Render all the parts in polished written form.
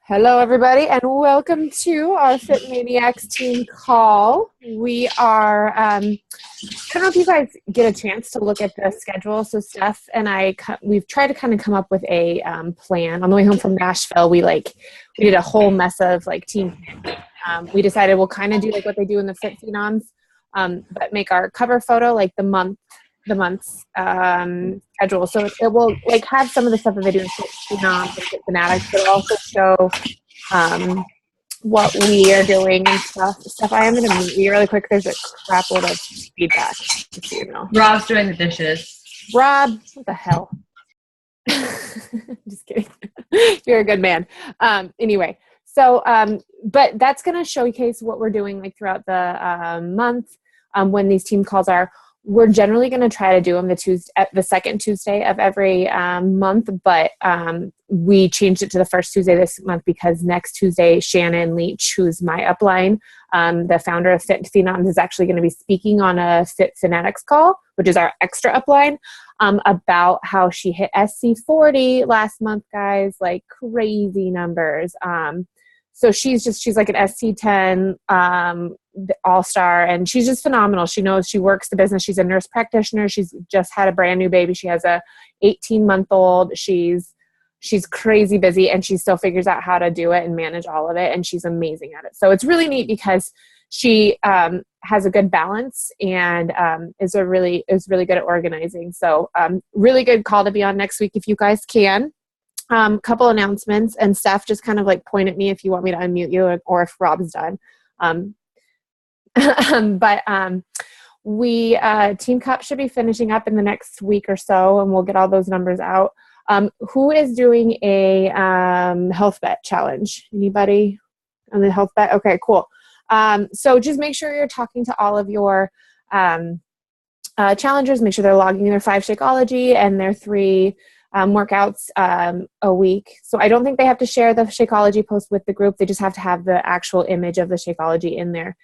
Hello, everybody, and welcome to our Fit Maniax team call. We are, I don't know if you guys get a chance to look at the schedule. So Steph and we've tried to kind of come up with a plan. On the way home from Nashville, we did a whole mess of team. We decided we'll kind of do like what they do in the Fit Phenoms, but make our cover photo like the month's schedule. So it will have some of the stuff that they do in Fit Phenoms and Fit Fanatics, but it'll also show what we are doing and stuff. Steph, I am going to mute you really quick. There's a crap load of feedback, just so you know. Rob's doing the dishes. Rob, what the hell? Just kidding. You're a good man. Anyway, so, but that's going to showcase what we're doing throughout the month when these team calls are. We're generally going to try to do them the second Tuesday of every month, but we changed it to the first Tuesday this month because next Tuesday, Shannon Leach, who's my upline, the founder of Fit Phenoms, is actually going to be speaking on a Fit Fanatics call, which is our extra upline, about how she hit SC40 last month, guys, like crazy numbers. So she's like an SC10 all-star, and she's just phenomenal. She knows, she works the business. She's a nurse practitioner. She's just had a brand new baby. She has a 18-month-old. She's crazy busy, and she still figures out how to do it and manage all of it, and she's amazing at it. So it's really neat because she has a good balance and is really good at organizing. So really good call to be on next week if you guys can. Couple announcements, and Steph, just kind of point at me if you want me to unmute you or if Rob's done. But we Team Cup should be finishing up in the next week or so, and we'll get all those numbers out. Who is doing a health bet challenge? Anybody on the health bet? Okay, cool. So just make sure you're talking to all of your challengers. Make sure they're logging their 5 Shakeology and their 3 workouts a week. So I don't think they have to share the Shakeology post with the group. They just have to have the actual image of the Shakeology in their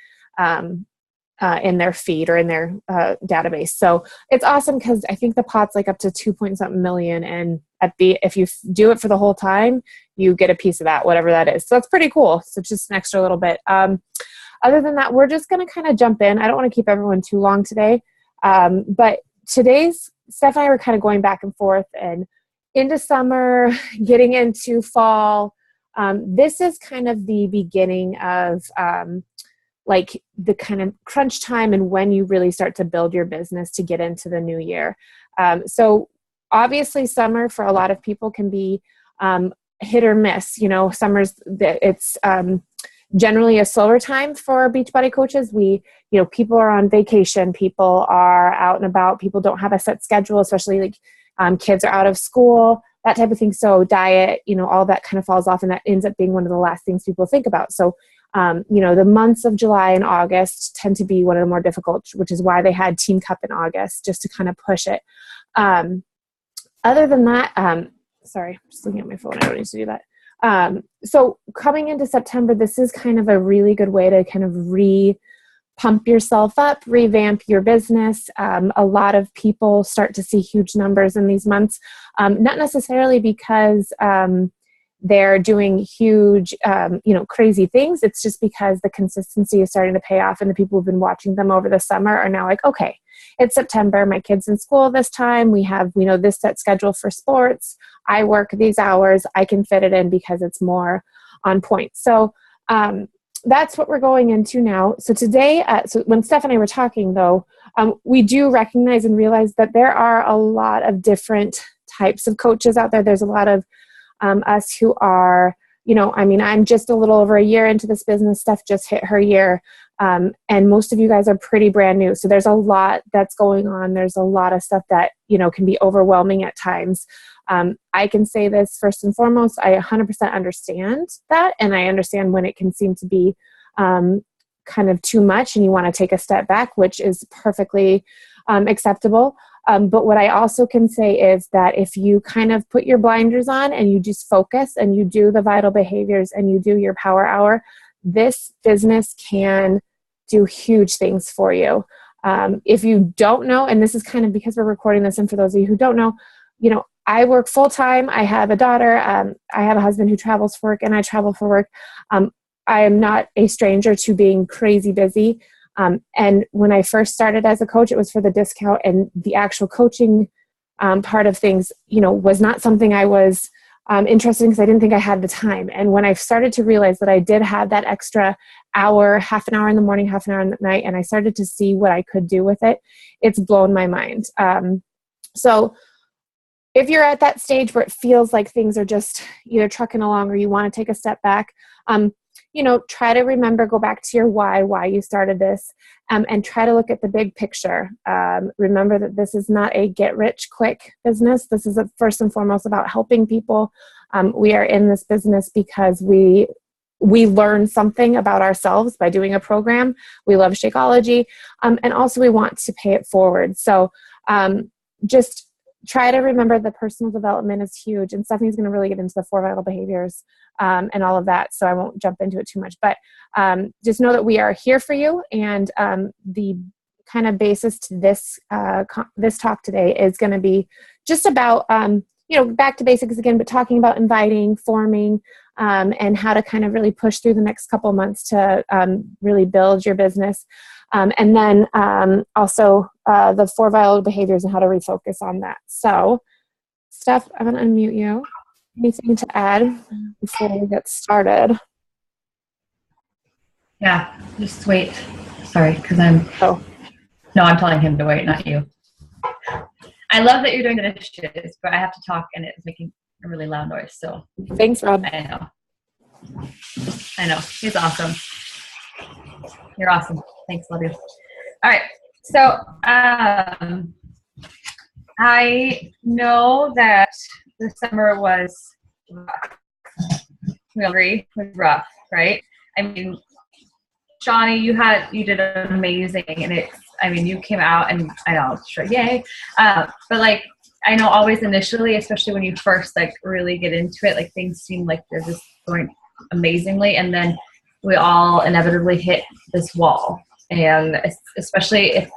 feed or in their database. So it's awesome because I think the pot's up to 2-something million, and if you do it for the whole time, you get a piece of that, whatever that is. So that's pretty cool. So just an extra little bit. Other than that, we're just going to kind of jump in. I don't want to keep everyone too long today, but today's Steph and I were kind of going back and forth and into summer, getting into fall. This is kind of the beginning of the kind of crunch time and when you really start to build your business to get into the new year. So obviously summer for a lot of people can be hit or miss. It's generally a slower time for Beachbody coaches. People are on vacation, people are out and about, people don't have a set schedule, especially kids are out of school, that type of thing. So diet, all that kind of falls off, and that ends up being one of the last things people think about. So, the months of July and August tend to be one of the more difficult, which is why they had Team Cup in August, just to kind of push it. Other than that, sorry, I'm just looking at my phone. I don't need to do that. So coming into September, this is kind of a really good way to kind of pump yourself up, revamp your business. A lot of people start to see huge numbers in these months, not necessarily because they're doing huge, crazy things. It's just because the consistency is starting to pay off, and the people who've been watching them over the summer are now okay, it's September. My kid's in school this time. We know this set schedule for sports. I work these hours. I can fit it in because it's more on point. So, that's what we're going into now. So today, so when Steph and I were talking though, we do recognize and realize that there are a lot of different types of coaches out there. There's a lot of us who are, I'm just a little over a year into this business. Steph just hit her year. And most of you guys are pretty brand new. So there's a lot that's going on. There's a lot of stuff that, can be overwhelming at times. I can say this first and foremost, I 100% understand that. And I understand when it can seem to be kind of too much and you want to take a step back, which is perfectly acceptable. But what I also can say is that if you kind of put your blinders on and you just focus and you do the vital behaviors and you do your power hour, this business can do huge things for you. If you don't know, and this is kind of because we're recording this, and for those of you who don't know, I work full time. I have a daughter. I have a husband who travels for work, and I travel for work. I am not a stranger to being crazy busy. And when I first started as a coach, it was for the discount, and the actual coaching part of things, was not something I was interested in, because I didn't think I had the time. And when I started to realize that I did have that extra hour, half an hour in the morning, half an hour in the night, and I started to see what I could do with it, it's blown my mind. So if you're at that stage where it feels like things are just either trucking along, or you want to take a step back, try to remember, go back to your why you started this, and try to look at the big picture. Remember that this is not a get rich quick business. This is first and foremost about helping people. We are in this business because we learn something about ourselves by doing a program. We love Shakeology, and also we want to pay it forward. So just try to remember the personal development is huge, and Stephanie's going to really get into the 4 vital behaviors and all of that, so I won't jump into it too much. But just know that we are here for you, and the kind of basis to this talk today is going to be just about back to basics again, but talking about inviting, forming, and how to kind of really push through the next couple months to really build your business. And then also the 4 vital behaviors and how to refocus on that. So, Steph, I'm going to unmute you. Anything to add before we get started? Yeah, just wait. Sorry, because I'm telling him to wait, not you. I love that you're doing the dishes, but I have to talk, and it's making a really loud noise. So thanks, Rob. I know. He's awesome. You're awesome. Thanks. Love you. All right. So I know that the summer was rough. We agree, was rough, right? I mean, Shawnee, you did amazing, and you came out, and I know, sure, yay. But like, I know always initially, especially when you first like really get into it, like things seem like they're just going amazingly, and then we all inevitably hit this wall. And especially if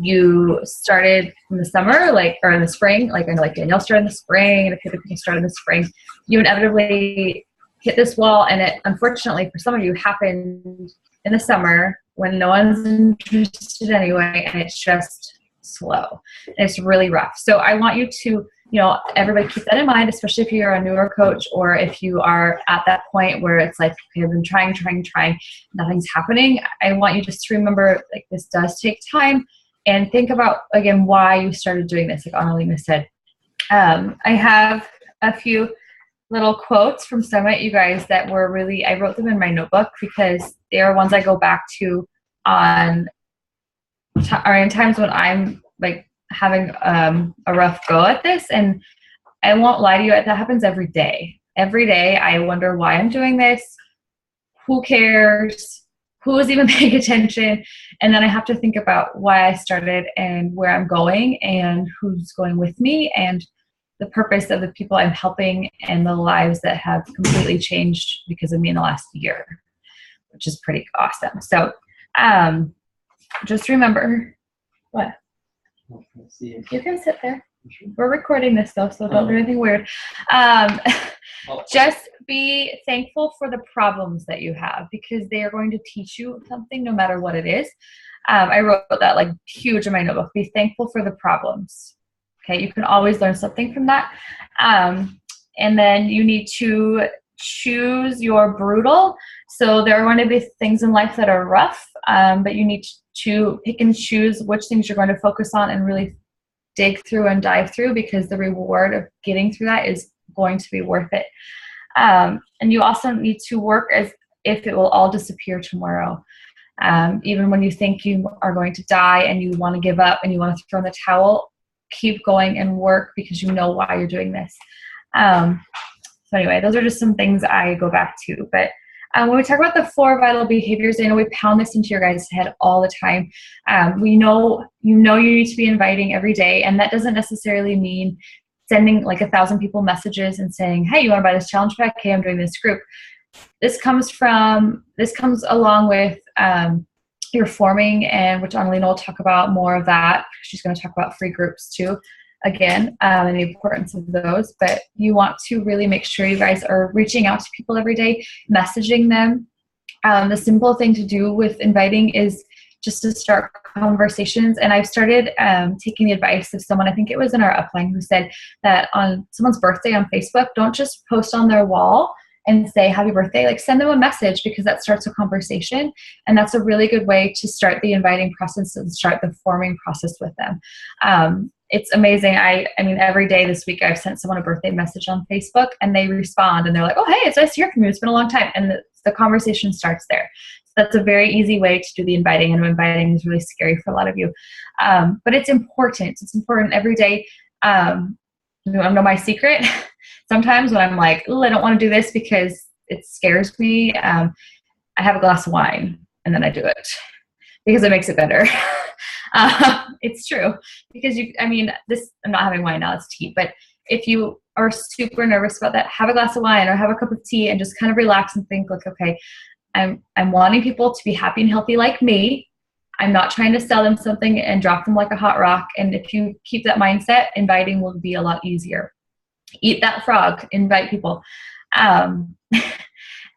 you started in the summer, or in the spring, like I know like Danielle started in the spring, and a few other people started in the spring, you inevitably hit this wall. And it, unfortunately for some of you, happened in the summer when no one's interested anyway, and it's just slow. And it's really rough. So I want you to, everybody keep that in mind, especially if you're a newer coach, or if you are at that point where it's like, okay, I've been trying, nothing's happening. I want you just to remember, like, this does take time, and think about, again, why you started doing this. Like Annalena said, I have a few little quotes from Summit, you guys, that were really, I wrote them in my notebook because they are ones I go back to in times when I'm like having a rough go at this. And I won't lie to you, that happens every day. Every day I wonder why I'm doing this, who cares, who is even paying attention, and then I have to think about why I started and where I'm going and who's going with me and the purpose of the people I'm helping and the lives that have completely changed because of me in the last year, which is pretty awesome. So just remember, what? You can sit there. We're recording this though, so don't do anything weird. Just be thankful for the problems that you have, because they are going to teach you something no matter what it is. I wrote that like huge in my notebook. Be thankful for the problems. Okay, you can always learn something from that. And then you need to choose your brutal. So there are going to be things in life that are rough, but you need to pick and choose which things you're going to focus on and really dig through and dive through, because the reward of getting through that is going to be worth it. And you also need to work as if it will all disappear tomorrow. Even when you think you are going to die and you want to give up and you want to throw in the towel, keep going and work, because you know why you're doing this. So anyway, those are just some things I go back to. But when we talk about the 4 vital behaviors, I know we pound this into your guys' head all the time. We know you need to be inviting every day, and that doesn't necessarily mean sending like 1,000 people messages and saying, hey, you want to buy this challenge pack? Hey, I'm doing this group. This comes along with your forming, and which Annalena will talk about more of that. She's going to talk about free groups too. again, and the importance of those, but you want to really make sure you guys are reaching out to people every day, messaging them. The simple thing to do with inviting is just to start conversations. And I've started taking the advice of someone, I think it was in our upline, who said that on someone's birthday on Facebook, don't just post on their wall and say happy birthday, like send them a message, because that starts a conversation. And that's a really good way to start the inviting process and start the forming process with them. It's amazing. I mean, every day this week I've sent someone a birthday message on Facebook, and they respond and they're like, oh, hey, it's nice to hear from you. It's been a long time. And the conversation starts there. So that's a very easy way to do the inviting. And inviting is really scary for a lot of you. But it's important. It's important every day. You know my secret. Sometimes when I'm like, oh, I don't want to do this because it scares me, I have a glass of wine and then I do it because it makes it better. It's true, because I'm not having wine now, it's tea. But if you are super nervous about that, have a glass of wine or have a cup of tea and just kind of relax and think like, okay, I'm wanting people to be happy and healthy like me. I'm not trying to sell them something and drop them like a hot rock. And if you keep that mindset, inviting will be a lot easier. Eat that frog, invite people.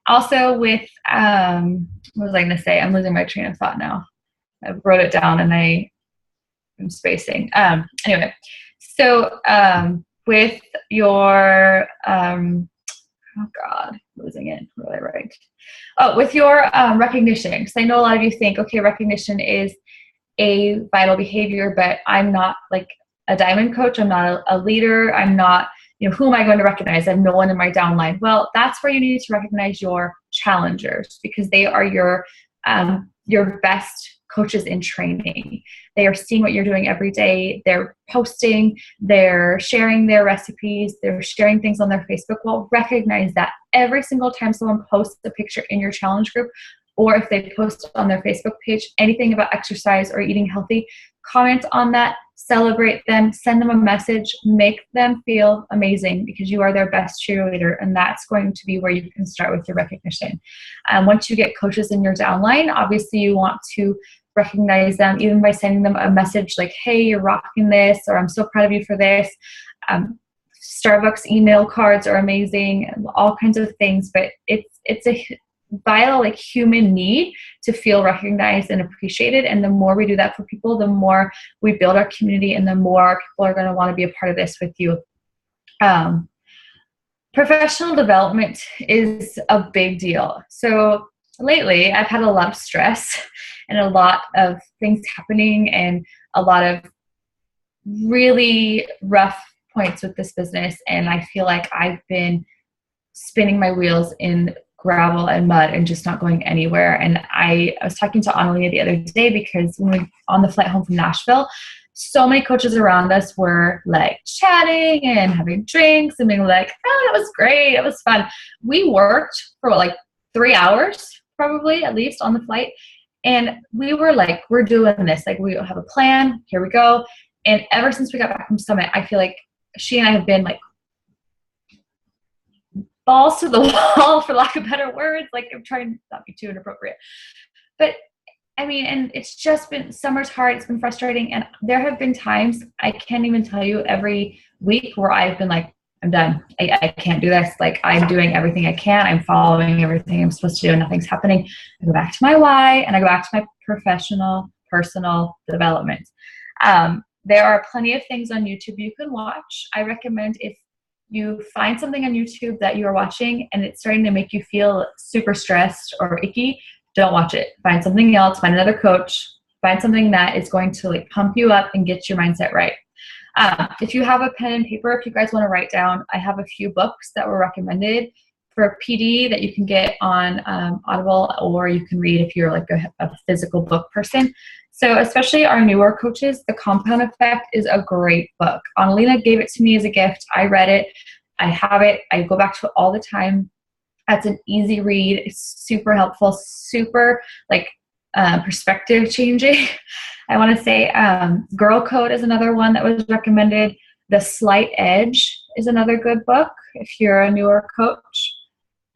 Also with, what was I going to say? I'm losing my train of thought now. I wrote it down and I'm spacing. Anyway, so with your, oh God, losing it. What did I write? Oh, with your recognition, because I know a lot of you think, okay, recognition is a vital behavior, but I'm not like a diamond coach. I'm not a leader. I'm not, who am I going to recognize? I have no one in my downline. Well, that's where you need to recognize your challengers, because they are your best coaches in training. They are seeing what you're doing every day. They're posting, they're sharing their recipes, they're sharing things on their Facebook wall. Recognize that every single time someone posts a picture in your challenge group, or if they post on their Facebook page anything about exercise or eating healthy, comment on that, celebrate them, send them a message, make them feel amazing, because you are their best cheerleader, and that's going to be where you can start with your recognition. Once you get coaches in your downline, obviously you want to recognize them even by sending them a message like, hey, you're rocking this, or I'm so proud of you for this. Starbucks email cards are amazing, all kinds of things, but it's a vital human need to feel recognized and appreciated. And the more we do that for people, the more we build our community and the more people are going to want to be a part of this with you. Professional development is a big deal. So lately I've had a lot of stress and a lot of things happening and a lot of really rough points with this business. And I feel like I've been spinning my wheels in gravel and mud and just not going anywhere. And I was talking to Annalena the other day, because when we on the flight home from Nashville, so many coaches around us were like chatting and having drinks and being like, oh, that was great, it was fun. We worked for 3 hours probably at least on the flight, and we were like, we're doing this, we have a plan, here we go. And ever since we got back from Summit, I feel like she and I have been balls to the wall, for lack of better words. I'm trying to not be too inappropriate. But and it's just been, summer's hard, it's been frustrating. And there have been times, I can't even tell you, every week where I've been like, I'm done. I can't do this. I'm doing everything I can. I'm following everything I'm supposed to do and nothing's happening. I go back to my why and I go back to my professional, personal development. There are plenty of things on YouTube you can watch. I recommend, if you find something on YouTube that you're watching and it's starting to make you feel super stressed or icky, don't watch it. Find something else, find another coach, find something that is going to pump you up and get your mindset right. If you have a pen and paper, if you guys want to write down, I have a few books that were recommended for PD that you can get on Audible, or you can read if you're a physical book person. So especially our newer coaches, The Compound Effect is a great book. Annalena gave it to me as a gift. I read it. I have it. I go back to it all the time. That's an easy read. It's super helpful, super perspective changing. I want to say Girl Code is another one that was recommended. The Slight Edge is another good book if you're a newer coach.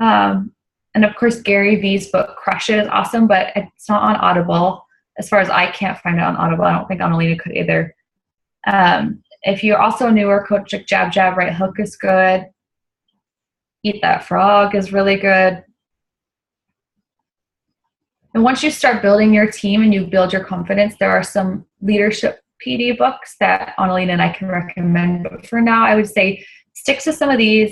And of course, Gary Vee's book, Crush It, is awesome, but it's not on Audible. As far as I can't find it on Audible. I don't think Annalena could either. If you're also newer, coach like jab, jab, right hook is good. Eat that frog is really good. And once you start building your team and you build your confidence, there are some leadership PD books that Annalena and I can recommend. But for now, I would say stick to some of these,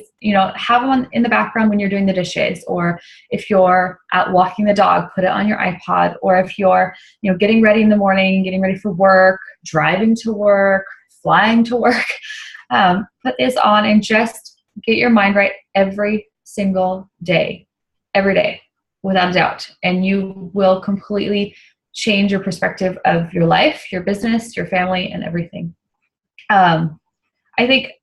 have them in the background when you're doing the dishes, or if you're out walking the dog, put it on your iPod, or if you're, getting ready in the morning, getting ready for work, driving to work, flying to work, put this on and just get your mind right every single day, every day, without a doubt. And you will completely change your perspective of your life, your business, your family, and everything. I think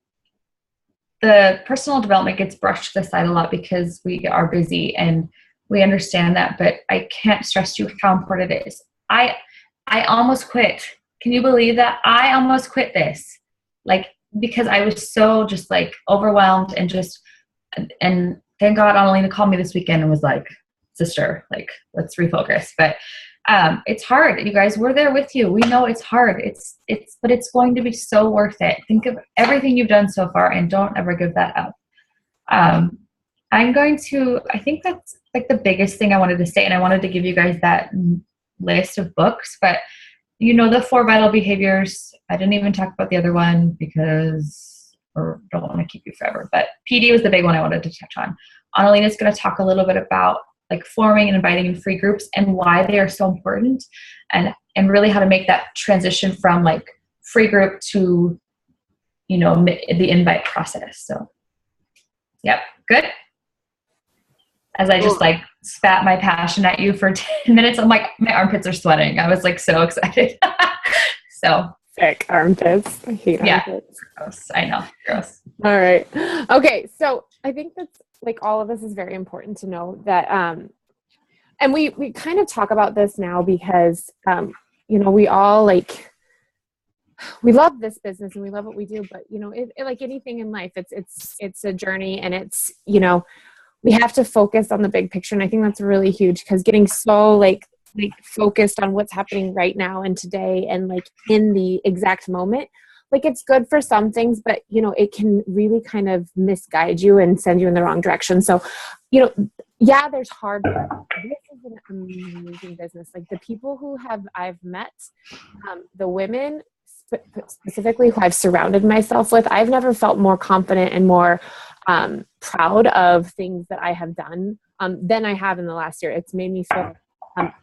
the personal development gets brushed to the side a lot because we are busy and we understand that, but I can't stress to you how important it is. I almost quit. Can you believe that? I almost quit this, because I was so just overwhelmed and thank God Annalena called me this weekend and was like, sister, let's refocus. But it's hard, you guys. We're there with you. We know it's hard. But it's going to be so worth it. Think of everything you've done so far and don't ever give that up. I think that's the biggest thing I wanted to say. And I wanted to give you guys that list of books, but the 4 vital behaviors. I didn't even talk about the other one or don't want to keep you forever, but PD was the big one I wanted to touch on. Annalena's going to talk a little bit about forming and inviting in free groups and why they are so important, and really how to make that transition from free group to, the invite process. So, yep. Good. As I just spat my passion at you for 10 minutes, I'm my armpits are sweating. I was so excited. So sick armpits. I hate armpits. Gross. I know. Gross. All right. Okay. So I think that's all of this is very important to know that, and we kind of talk about this now because, we all we love this business and we love what we do, but like anything in life, it's a journey, and it's, we have to focus on the big picture. And I think that's really huge, because getting so focused on what's happening right now and today and in the exact moment, it's good for some things, but it can really kind of misguide you and send you in the wrong direction. So, there's hard work. This is an amazing business. The people who I've met, the women specifically who I've surrounded myself with, I've never felt more confident and more proud of things that I have done than I have in the last year. It's made me feel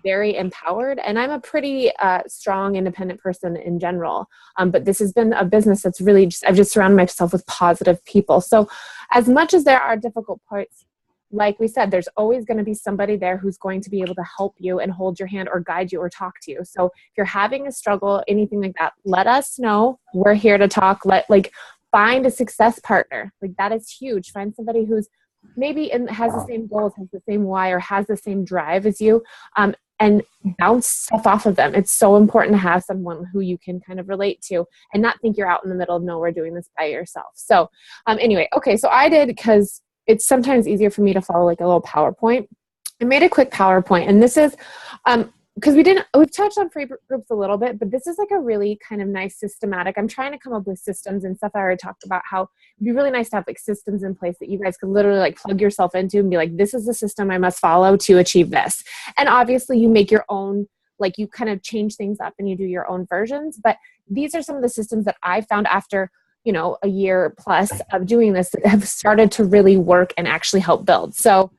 very empowered, and I'm a pretty strong, independent person in general. But this has been a business that's really I've just surrounded myself with positive people. So as much as there are difficult parts, like we said, there's always going to be somebody there who's going to be able to help you and hold your hand or guide you or talk to you. So if you're having a struggle, anything like that, let us know. We're here to talk. Find a success partner. That is huge. Find somebody who's maybe has the same goals, has the same why, or has the same drive as you, and bounce stuff off of them. It's so important to have someone who you can kind of relate to and not think you're out in the middle of nowhere doing this by yourself. So anyway, okay, so I did, because it's sometimes easier for me to follow a little PowerPoint. I made a quick PowerPoint, and this is because we've touched on free groups a little bit, but this is a really kind of nice systematic. I'm trying to come up with systems and stuff. I already talked about how it'd be really nice to have systems in place that you guys could literally plug yourself into and be this is the system I must follow to achieve this. And obviously you make your own, you kind of change things up and you do your own versions. But these are some of the systems that I found after, a year plus of doing this that have started to really work and actually help build. So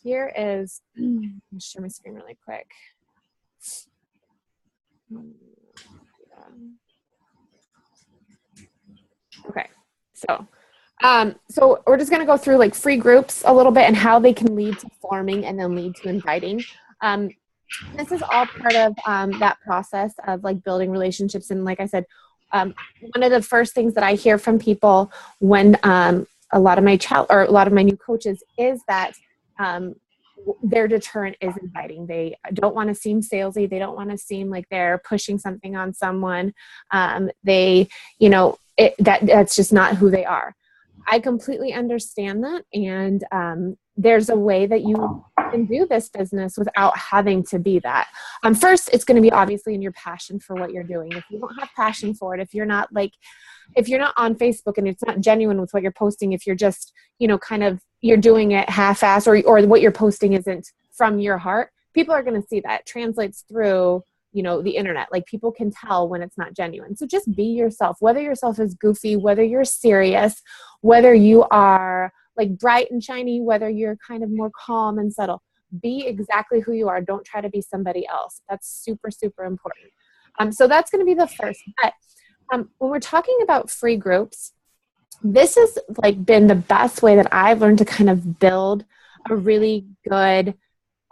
here is, I'll share my screen really quick. Okay, so we're just going to go through free groups a little bit and how they can lead to forming and then lead to inviting. This is all part of that process of building relationships. And like I said, one of the first things that I hear from people when a lot of my new coaches is that their deterrent is inviting. They don't want to seem salesy. They don't want to seem like they're pushing something on someone. That's just not who they are. I completely understand that. And there's a way that you can do this business without having to be that. First, it's going to be obviously in your passion for what you're doing. If you don't have passion for it, if you're not on Facebook and it's not genuine with what you're posting, if you're just, you're doing it half-ass, or what you're posting isn't from your heart, people are going to see that. It translates through, the internet. Like, people can tell when it's not genuine. So just be yourself, whether yourself is goofy, whether you're serious, whether you are like bright and shiny, whether you're kind of more calm and subtle. Be exactly who you are. Don't try to be somebody else. That's super, super important. So that's going to be the first. But when we're talking about free groups, this has like been the best way that I've learned to kind of build a really good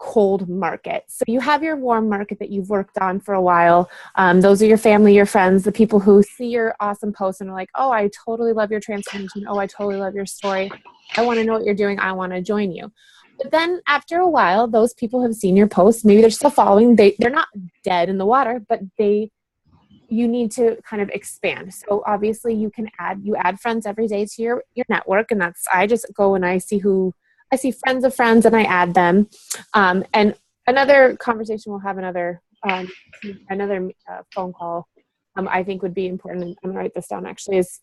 cold market. So you have your warm market that you've worked on for a while. Those are your family, your friends, the people who see your awesome posts and are like, oh, I totally love your transformation. Oh, I totally love your story. I want to know what you're doing. I want to join you. But then after a while, those people have seen your posts. Maybe they're still following. They're not dead in the water, but you need to kind of expand. So obviously you add friends every day to your network. And I just go and I see friends of friends and I add them. And another conversation we'll have another phone call, I think would be important. I'm going to write this down actually, is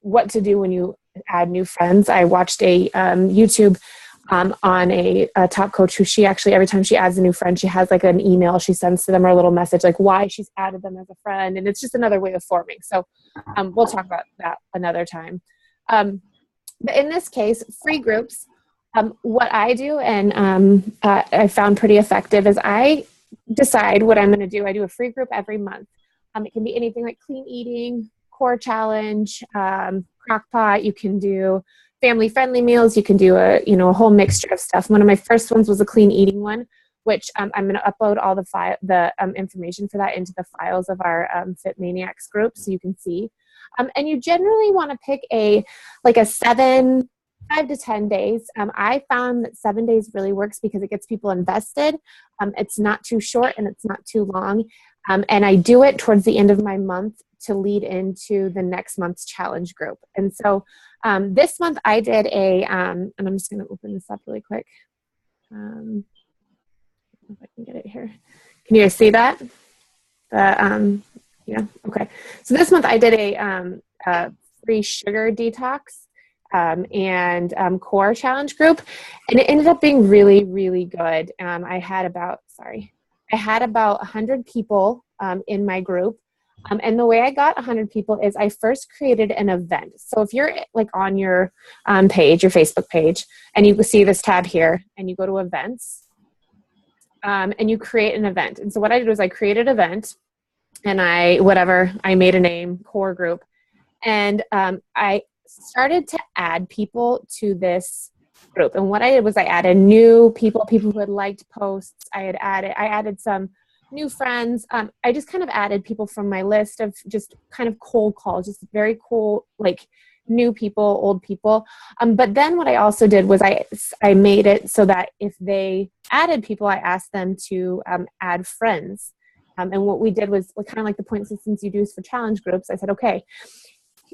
what to do when you add new friends. I watched a YouTube on a top coach who she actually, every time she adds a new friend, she has like an email she sends to them or a little message like why she's added them as a friend. And it's just another way of forming. So we'll talk about that another time. But in this case, free groups, what I do and I found pretty effective is I decide what I'm going to do. I do a free group every month. It can be anything like clean eating, core challenge, crockpot. You can do family friendly meals. You can do a whole mixture of stuff. One of my first ones was a clean eating one, which I'm going to upload all the information for that into the files of our Fit Maniax group so you can see. And you generally want to pick a 5 to 10 days. I found that 7 days really works because it gets people invested. It's not too short and it's not too long. And I do it towards the end of my month to lead into the next month's challenge group. And so this month I did and I'm just going to open this up really quick. If I can get it here. Can you guys see that? Yeah, okay. So this month I did a free sugar detox and core challenge group, and it ended up being really, really good. I had about 100 people in my group. And the way I got 100 people is I first created an event. So if you're like on your page, your Facebook page, and you see this tab here, and you go to events, and you create an event. And so what I did was I created an event, and I made a name, core group, and I started to add people to this group. And what I did was I added new people who had liked posts. I added some new friends. I just kind of added people from my list of just kind of cold calls, just very cool, like new people, old people. But then what I also did was I made it so that if they added people, I asked them to add friends. And what we did was kind of like the point systems you do for challenge groups. I said, okay,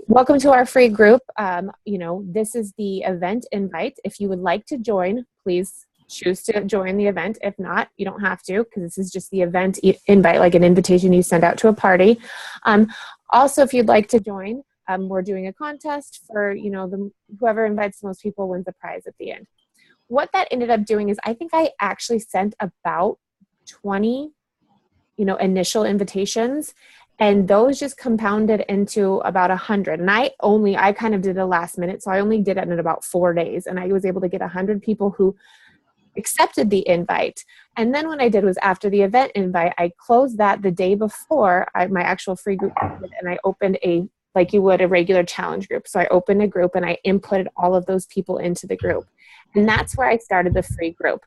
welcome to our free group. This is the event invite. If you would like to join, please choose to join the event. If not, you don't have to, because this is just the event invite, like an invitation you send out to a party. Also, if you'd like to join, we're doing a contest for, whoever invites the most people wins a prize at the end. What that ended up doing is I think I actually sent about 20, initial invitations, and those just compounded into about 100. And I kind of did a last minute, so I only did it in about 4 days, and I was able to get 100 people who accepted the invite. And then what I did was after the event invite, I closed that the day before my actual free group ended, and I opened like you would a regular challenge group. So I opened a group and I inputted all of those people into the group. And that's where I started the free group.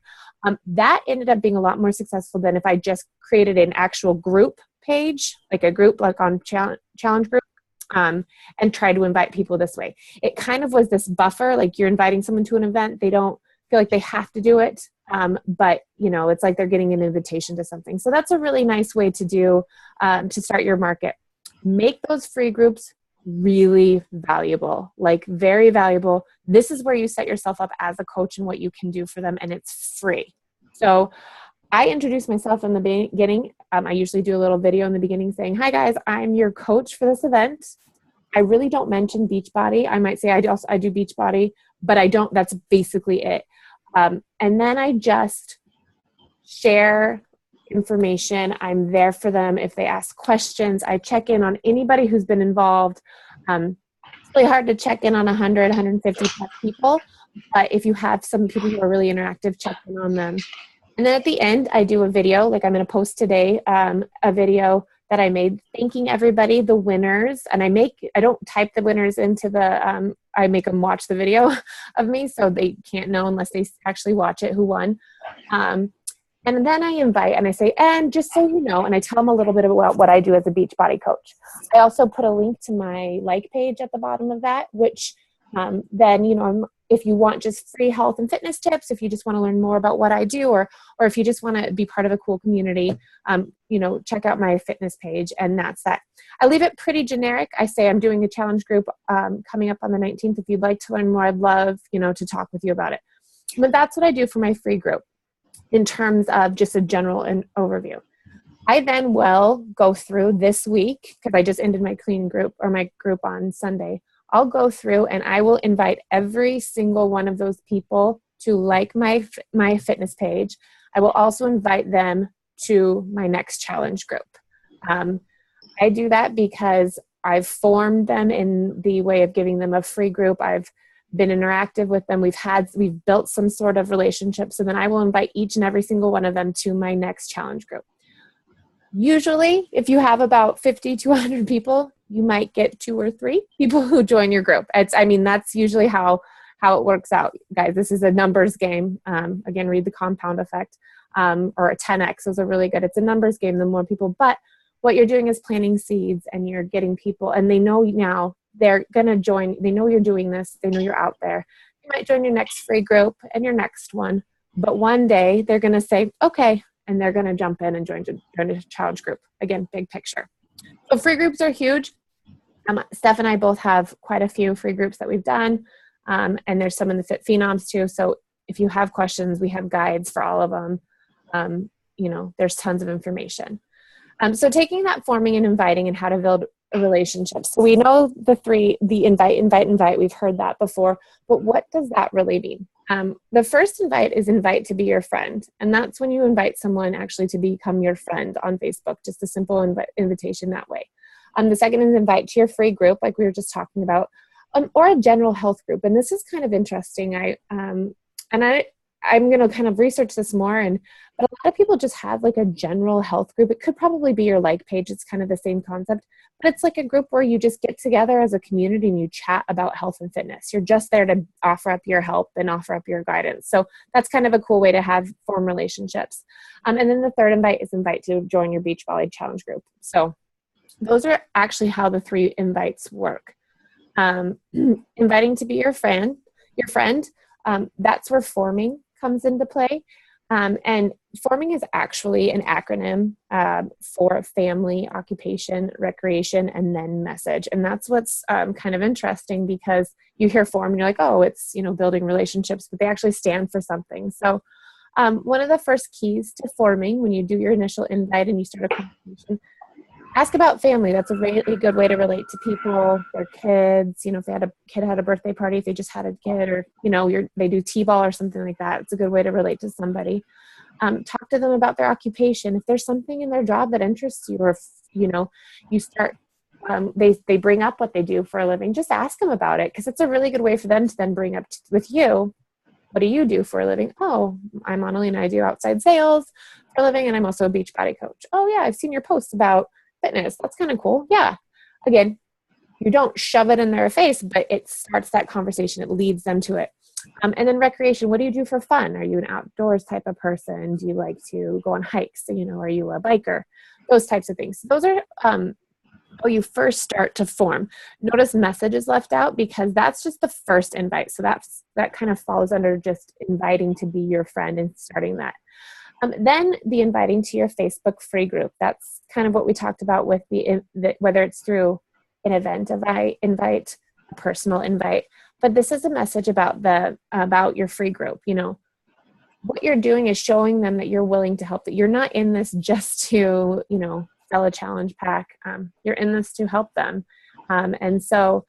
That ended up being a lot more successful than if I just created an actual group page, like a group like on challenge group, and tried to invite people this way. It kind of was this buffer, like you're inviting someone to an event. They don't feel like they have to do it. But it's like they're getting an invitation to something. So that's a really nice way to do, to start your market. Make those free groups really valuable, like very valuable. This is where you set yourself up as a coach and what you can do for them. And it's free. So I introduce myself in the beginning. I usually do a little video in the beginning saying, hi guys, I'm your coach for this event. I really don't mention Beachbody. I might say I do Beachbody, but I don't, that's basically it. And then I just share information. I'm there for them. If they ask questions, I check in on anybody who's been involved. It's really hard to check in on 100, 150 plus people. But if you have some people who are really interactive, check in on them. And then at the end, I do a video, like I'm going to post today, a video that I made thanking everybody, the winners. And I don't type the winners into I make them watch the video of me so they can't know unless they actually watch it who won. And then I invite and I say, and just so you know, and I tell them a little bit about what I do as a Beachbody coach. I also put a link to my like page at the bottom of that, which then, if you want just free health and fitness tips, if you just want to learn more about what I do, or if you just want to be part of a cool community, check out my fitness page. And that's that. I leave it pretty generic. I say I'm doing a challenge group coming up on the 19th. If you'd like to learn more, I'd love, to talk with you about it. But that's what I do for my free group in terms of just a general overview. I then will go through this week, because I just ended my clean group or my group on Sunday. I'll go through and I will invite every single one of those people to like my fitness page. I will also invite them to my next challenge group. I do that because I've formed them in the way of giving them a free group. I've been interactive with them. We've built some sort of relationship. So then I will invite each and every single one of them to my next challenge group. Usually, if you have about 50 to 100 people, you might get 2 or 3 people who join your group. That's usually how it works out, guys. This is a numbers game. Again, read the compound effect or a 10x. Those are really good. It's a numbers game, the more people. But what you're doing is planting seeds, and you're getting people, and they know now they're going to join. They know you're doing this. They know you're out there. You might join your next free group and your next one. But one day they're going to say, okay, and they're going to jump in and join a challenge group. Again, big picture. So free groups are huge. Steph and I both have quite a few free groups that we've done. And there's some in the Fit Phenoms too. So if you have questions, we have guides for all of them. There's tons of information. So taking that forming and inviting and how to build a relationship. So we know the invite. We've heard that before. But what does that really mean? The first invite is invite to be your friend. And that's when you invite someone actually to become your friend on Facebook, just a simple invitation that way. The second is invite to your free group, like we were just talking about, or a general health group. And this is kind of interesting. I'm going to kind of research this more. But a lot of people just have like a general health group. It could probably be your like page. It's kind of the same concept, but it's like a group where you just get together as a community and you chat about health and fitness. You're just there to offer up your help and offer up your guidance. So that's kind of a cool way to form relationships. And then the third invite is invite to join your Beachbody challenge group. So those are actually how the 3 invites work. Inviting to be your friend, that's where forming comes into play. And forming is actually an acronym for family, occupation, recreation, and then message. And that's what's kind of interesting, because you hear form and you're like, oh, it's, building relationships, but they actually stand for something. So one of the first keys to forming, when you do your initial invite and you start a conversation, ask about family. That's a really good way to relate to people, their kids. If they had a kid had a birthday party, if they just had a kid, or, they do T-ball or something like that. It's a good way to relate to somebody. Talk to them about their occupation. If there's something in their job that interests you, or if, you start, they bring up what they do for a living, just ask them about it, because it's a really good way for them to then bring up with you, what do you do for a living? Oh, I'm Annalie and I do outside sales for a living, and I'm also a Beachbody coach. Oh yeah, I've seen your posts about fitness. That's kind of cool. Yeah. Again, you don't shove it in their face, but it starts that conversation. It leads them to it. And then recreation. What do you do for fun? Are you an outdoors type of person? Do you like to go on hikes? Are you a biker? Those types of things. Those are how you first start to form. Notice message is left out, because that's just the first invite. So that kind of falls under just inviting to be your friend and starting that. Then the inviting to your Facebook free group. That's kind of what we talked about with whether it's through an event invite, a personal invite. But this is a message about your free group. what you're doing is showing them that you're willing to help, that you're not in this just to, sell a challenge pack. You're in this to help them. And so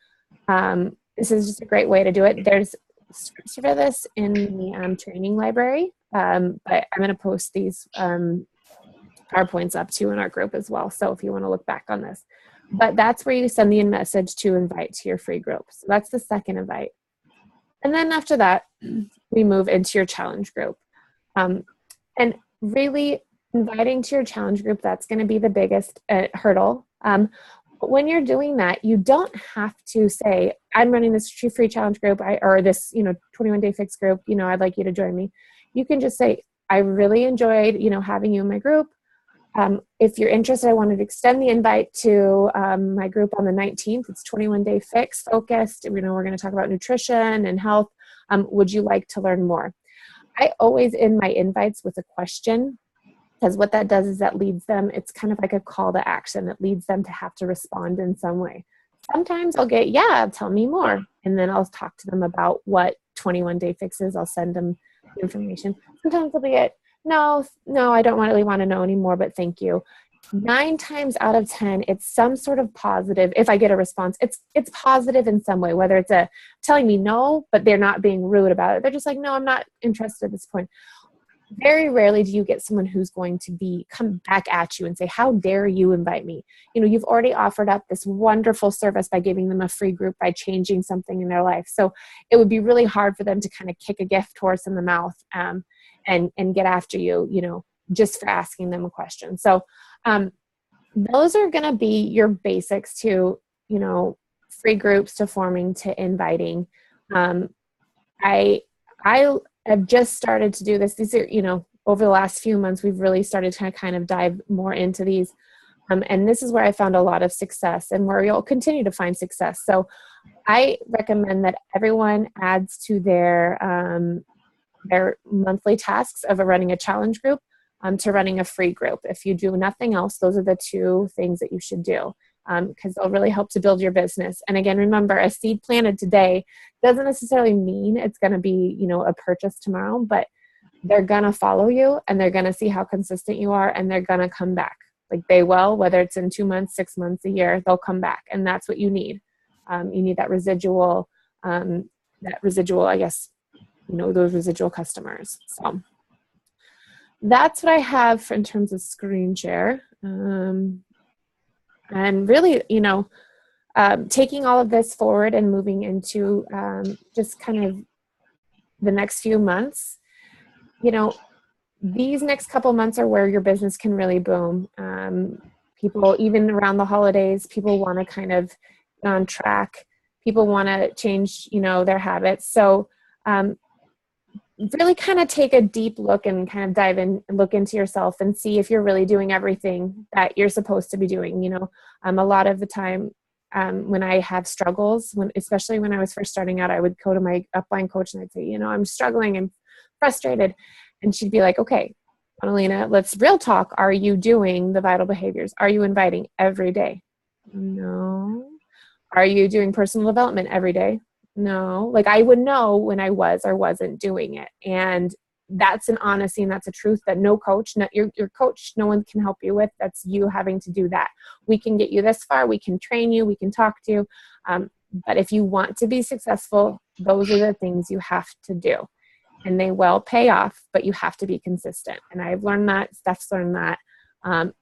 this is just a great way to do it. There's scripts for this in the training library, but I'm going to post these PowerPoints up too in our group as well. So if you want to look back on this, but that's where you send the message to invite to your free group. So that's the second invite. And then after that, we move into your challenge group. And really inviting to your challenge group, that's going to be the biggest hurdle. But when you're doing that, you don't have to say, I'm running this free challenge group, or this, 21-day fix group, I'd like you to join me. You can just say, I really enjoyed, having you in my group. If you're interested, I wanted to extend the invite to my group on the 19th. It's 21-day fix focused. We're going to talk about nutrition and health. Would you like to learn more? I always end my invites with a question, because what that does is that leads them, it's kind of like a call to action. It leads them to have to respond in some way. Sometimes I'll get, yeah, tell me more. And then I'll talk to them about what 21-day fix is. I'll send them the information. Sometimes I'll be no, I don't really want to know anymore, but thank you. 9 times out of 10, it's some sort of positive. If I get a response, it's positive in some way, whether it's telling me no, but they're not being rude about it. They're just like, no, I'm not interested at this point. Very rarely do you get someone who's going to come back at you and say, how dare you invite me? You've already offered up this wonderful service by giving them a free group, by changing something in their life. So it would be really hard for them to kind of kick a gift horse in the mouth and get after you, just for asking them a question. So those are going to be your basics to, free groups, to forming, to inviting. I have just started to do this. These are, over the last few months, we've really started to kind of dive more into these. And this is where I found a lot of success, and where you'll continue to find success. So I recommend that everyone adds to their monthly tasks of running a challenge group to running a free group. If you do nothing else, those are the 2 things that you should do, because they'll really help to build your business. And again, remember, a seed planted today doesn't necessarily mean it's going to be, a purchase tomorrow, but they're going to follow you, and they're going to see how consistent you are, and they're going to come back. Like they will, whether it's in 2 months, 6 months, a year, they'll come back. And that's what you need. You need that residual, I guess, those residual customers. So that's what I have in terms of screen share. And really, taking all of this forward and moving into just kind of the next few months, these next couple months are where your business can really boom. People, even around the holidays, people want to kind of get on track. People want to change, their habits. So really kind of take a deep look and kind of dive in and look into yourself and see if you're really doing everything that you're supposed to be doing. A lot of the time when I have struggles, especially when I was first starting out, I would go to my upline coach and I'd say, I'm struggling and frustrated. And she'd be like, okay, Annalena, let's real talk. Are you doing the vital behaviors? Are you inviting every day? No. Are you doing personal development every day? No. Like I would know when I was or wasn't doing it. And that's an honesty, and that's a truth that no coach, your coach, no one can help you with. That's you having to do that. We can get you this far. We can train you. We can talk to you. But if you want to be successful, those are the things you have to do. And they will pay off, but you have to be consistent. And I've learned that. Steph's learned that.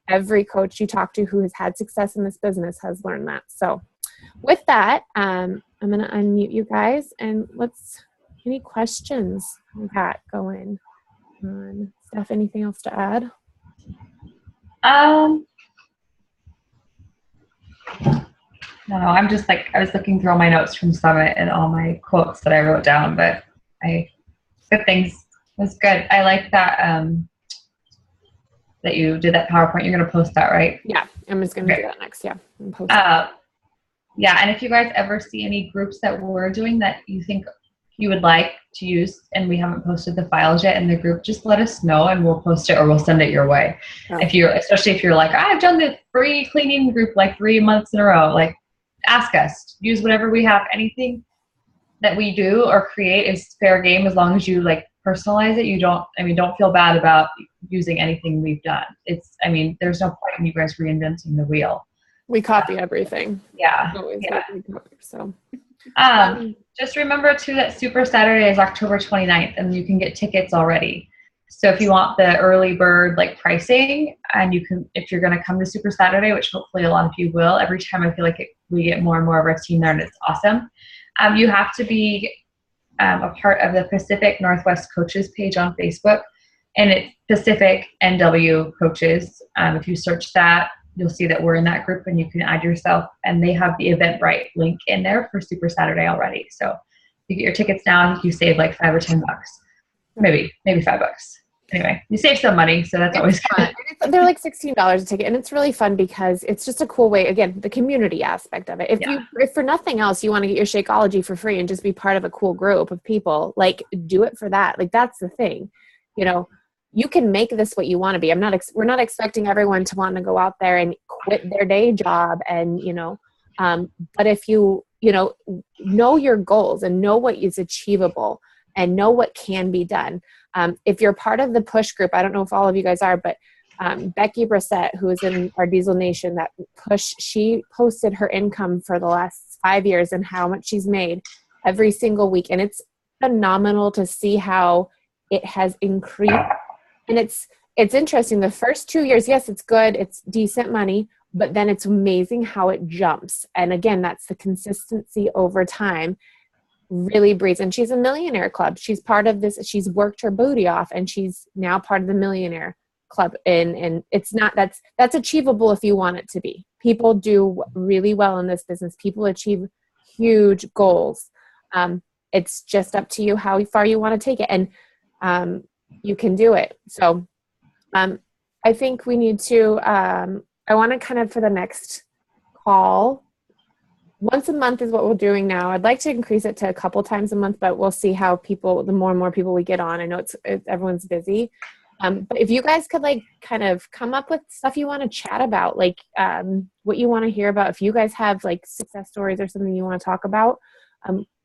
Every coach you talk to who has had success in this business has learned that. So with that, I'm going to unmute you guys, and any questions we got going on? Steph, anything else to add? No, I'm just I was looking through all my notes from Summit and all my quotes that I wrote down, but good things. It was good. I like that that you did that PowerPoint. You're going to post that, right? Yeah, I'm just going to do that next. Yeah. And post yeah, and if you guys ever see any groups that we're doing that you think you would like to use and we haven't posted the files yet in the group, just let us know and we'll post it or we'll send it your way. Oh. Especially if you're like, I've done the free cleaning group 3 months in a row, ask us. Use whatever we have. Anything that we do or create is fair game as long as you personalize it, don't feel bad about using anything we've done. There's no point in you guys reinventing the wheel. We copy everything. Yeah. Always Yeah. copy, so. Just remember too that Super Saturday is October 29th, and you can get tickets already. So if you want the early bird like pricing, and if you're going to come to Super Saturday, which hopefully a lot of you will, every time I feel like we get more and more of our team there, and it's awesome. You have to be a part of the Pacific Northwest Coaches page on Facebook, and it's Pacific NW Coaches. If you search that, you'll see that we're in that group, and you can add yourself, and they have the Eventbrite link in there for Super Saturday already. So you get your tickets now. I think you save like $5 or $10, maybe $5. Anyway, you save some money, so that's always fun. They're like $16 a ticket, and it's really fun because it's just a cool way. Again, the community aspect of it. If for nothing else, you want to get your Shakeology for free and just be part of a cool group of people, like do it for that. Like that's the thing, you can make this what you want to be. We're not expecting everyone to want to go out there and quit their day job, and but if you know your goals and know what is achievable and know what can be done. If you're part of the push group, I don't know if all of you guys are, but Becky Brissett, who is in our Diesel Nation, that push, she posted her income for the last 5 years and how much she's made every single week. And it's phenomenal to see how it has increased. And it's interesting. The first 2 years, yes, it's good. It's decent money, but then it's amazing how it jumps. And again, that's the consistency over time. Really breeds. And she's a millionaire club. She's part of this. She's worked her booty off, and she's now part of the millionaire club. And it's not, that's achievable if you want it to be. People do really well in this business. People achieve huge goals. It's just up to you how far you want to take it. And you can do it. So I think we need to, I want to kind of, for the next call, once a month is what we're doing now. I'd like to increase it to a couple times a month, but we'll see how the more and more people we get on. I know it's everyone's busy. But if you guys could kind of come up with stuff you want to chat about, what you want to hear about, if you guys have success stories or something you want to talk about,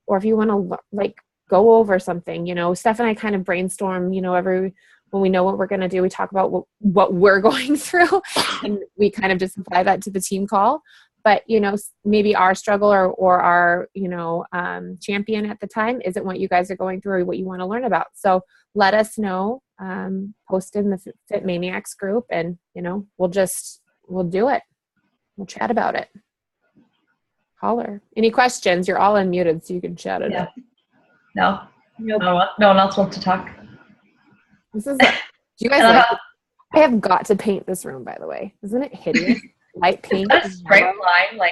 or if you want to go over something, Steph and I kind of brainstorm, when we know what we're going to do, we talk about what we're going through, and we kind of just apply that to the team call. But, maybe our struggle or our, champion at the time isn't what you guys are going through or what you want to learn about. So let us know, post in the Fit Maniax group, and, we'll do it. We'll chat about it. Holler. Any questions? You're all unmuted, so you can chat it up. No. Nope. No one else wants to talk. Do you guys I have got to paint this room, by the way. Isn't it hideous? Light pink. That's bright line,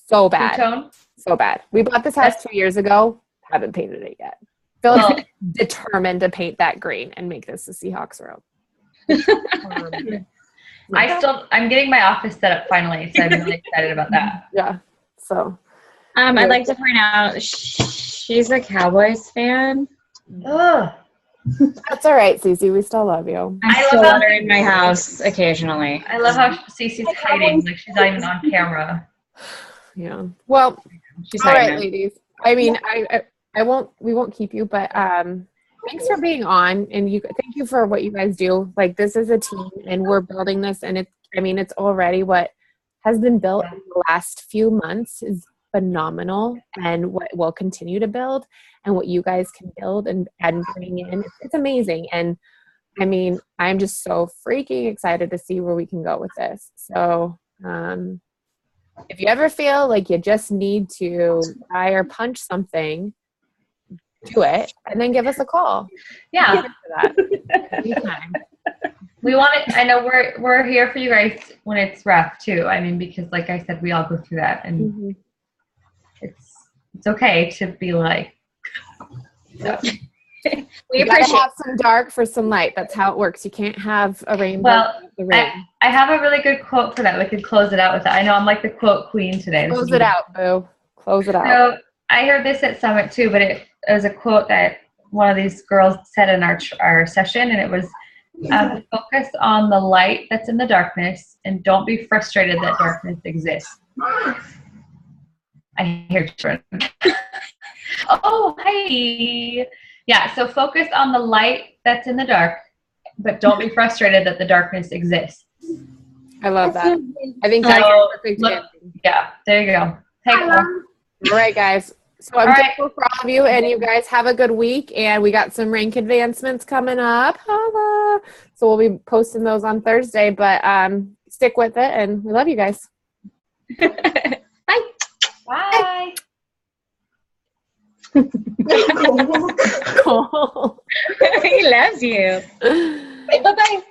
so bad. Two-tone. So bad. We bought this house 2 years ago. Haven't painted it yet. Phil's determined to paint that green and make this the Seahawks room. I'm getting my office set up finally, so I'm really excited about that. Yeah. So I'd like to point out she's a Cowboys fan. Ugh. That's all right, Cece. We still love you. I still let her in my house occasionally. I love how Cece's hiding, she's not even on camera. Yeah. Well, She's all right, hiding. ladies. I mean, we won't keep you, but thanks for being on, and thank you for what you guys do. This is a team, and we're building this, and it's already what has been built in the last few months is phenomenal, and what we'll continue to build, and what you guys can build and bring in, it's amazing. And I'm just so freaking excited to see where we can go with this. So if you ever feel like you just need to try or punch something, do it, and then give us a call. Yeah. Anytime. We want it. I know we're here for you guys when it's rough too. Because like I said, we all go through that, and it's okay to be We appreciate have some dark for some light. That's how it works. You can't have a rainbow. Well, I have a really good quote for that. We could close it out with that. I know I'm like the quote queen today. Close it out, boo. Close it out. So I heard this at Summit too, but it was a quote that one of these girls said in our session, and it was, focus on the light that's in the darkness, and don't be frustrated that darkness exists. I hear children. Oh, hi. Yeah, so focus on the light that's in the dark, but don't be frustrated that the darkness exists. I love that. I think So, that's perfect. yeah, there you go. Hey, cool. All right, guys. So I'm All right. thankful for all of you, and you guys have a good week. And we got some rank advancements coming up. Holla. So we'll be posting those on Thursday, but stick with it, and we love you guys. Bye. Bye. Cool. He loves you. Bye bye.